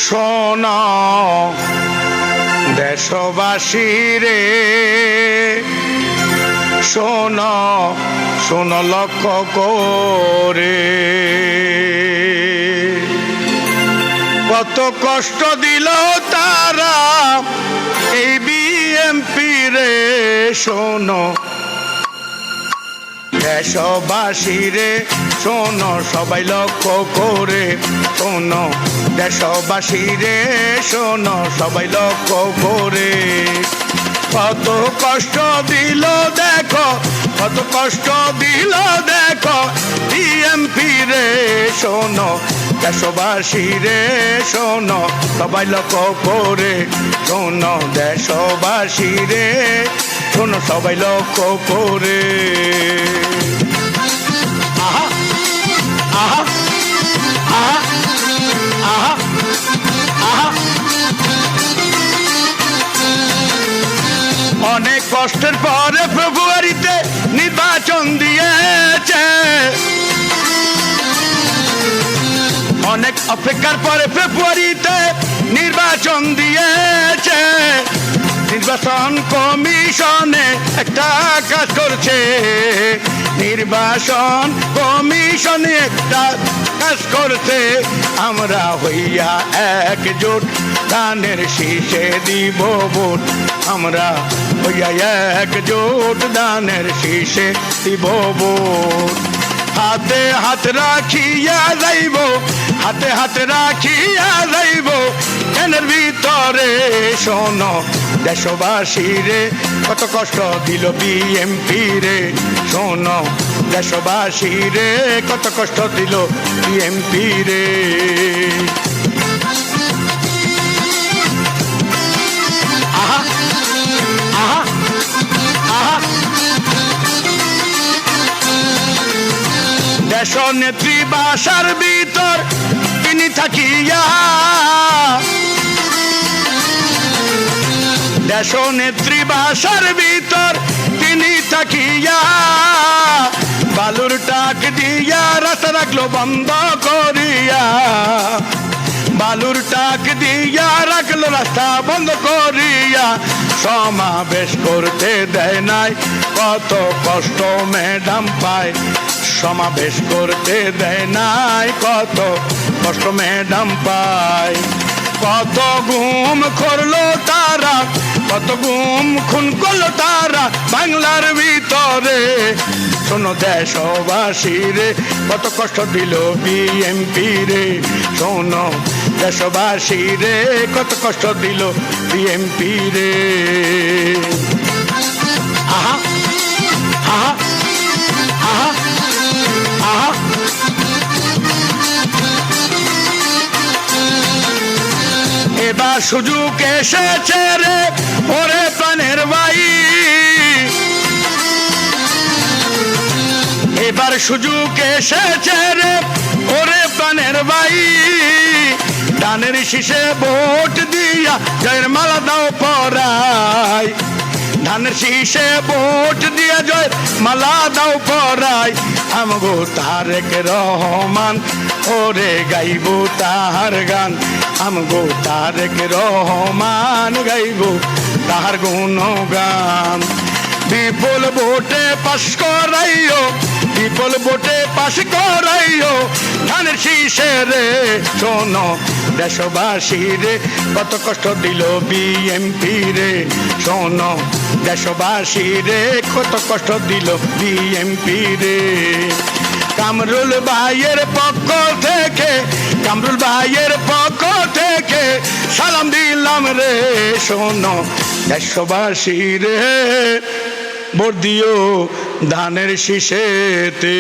শোনো দেশবাসী রে, শোনো শোনো লক্ষ্য করে, কত কষ্ট দিল তারা এই বিএমপি রে। শোনো দেশবাসী রে, শোনো সবাই লক্ষ্য করে, শোনো দেশবাসী রে, শোনো সবাই লক্ষ্য করে, কত কষ্ট দিল দেখো, কত কষ্ট দিল দেখো বিএমপি রে। শোনো দেশবাসী রে, শোনো সবাই লক্ষ্য করে, শোনো দেশবাসী রে, শোনো সবাই লক্ষ্য করে। আহা আহা আহা আহা আহা, অনেক কষ্টের পরে ফেব্রুয়ারিতে নির্বাচন দিয়েছে, অনেক অপেক্ষার পরে ফেব্রুয়ারিতে নির্বাচন দিয়েছে। নির্বাচন কমিশনে একটা কাজ করছে, নির্বাচন কমিশনে একটা কাজ করছে। আমরা হইয়া একজোট ধানের শীষে দিব ভোট, আমরা হইয়া একজোট ধানের শীষে দিব ভোট। হাতে হাত রাখিয়া যাইব, হাতে হাত রাখিয়া যাইব এনের ভিতরে। শোনো দেশবাসী রে, কত কষ্ট দিল বিএমপি রে। শোনো দেশবাসী রে, কত কষ্ট দিল বিএমপি রে। আহা আহা আহা, দেশ নেত্রী বাসার ভিতর তিনি থাকিয়া, দেশ নেত্রী বাসার ভিতর তিনি থাকিয়া, বালুর টাক দিয়া রাস্তা রাখলো বন্ধ করিয়া, বালুর টাক দিয়া রাখলো রাস্তা বন্ধ করিয়া। সমাবেশ করতে দেয় নাই, কত কষ্ট ম্যাডাম পায়, সমাবেশ করতে দেয় নাই, কত কষ্ট ম্যাডাম পায়। কত গুম করলো তারা, কত গুম খুন করলো তারা বাংলার ভিতরে। শোনো দেশবাসী রে, কত কষ্ট দিল বিএমপি রে। শোনো দেশবাসী রে, কত কষ্ট দিল বিএমপি রে। আহা আহা আহা আহা, এবার সুযোগ এসেছে রে ওরে প্রাণের ভাই, এবার সুযোগ এসেছে রে ওরে প্রাণের ভাই। ধানের শীষে ভোট দিয়া জয়ের মালা দাও পরাই, ধানের শীষে ভোট দিয়া জয়ের মালা দাও পরাই। আমগো তারেক রহমান ওরে গাইব তাহার গান, আমগো তারেক রহমান গাইব তাহার গুণগান। বিপুল ভোটে পাশ করাইও, বিপুল ভোটে পাশ করাইও ধানের শীষে রে। শোনো দেশবাসী রে, কত কষ্ট দিল বিএমপি রে। শোনো দেশবাসী রে, কত কষ্ট দিল বিএমপি রে। কামরুল ভাইয়ের পক্ষ থেকে, কামরুল ভাইয়ের পক্ষ থেকে সালাম দিলাম রে। শোনো দেশবাসী রে, ভোট দিও ধানের শীষেতে।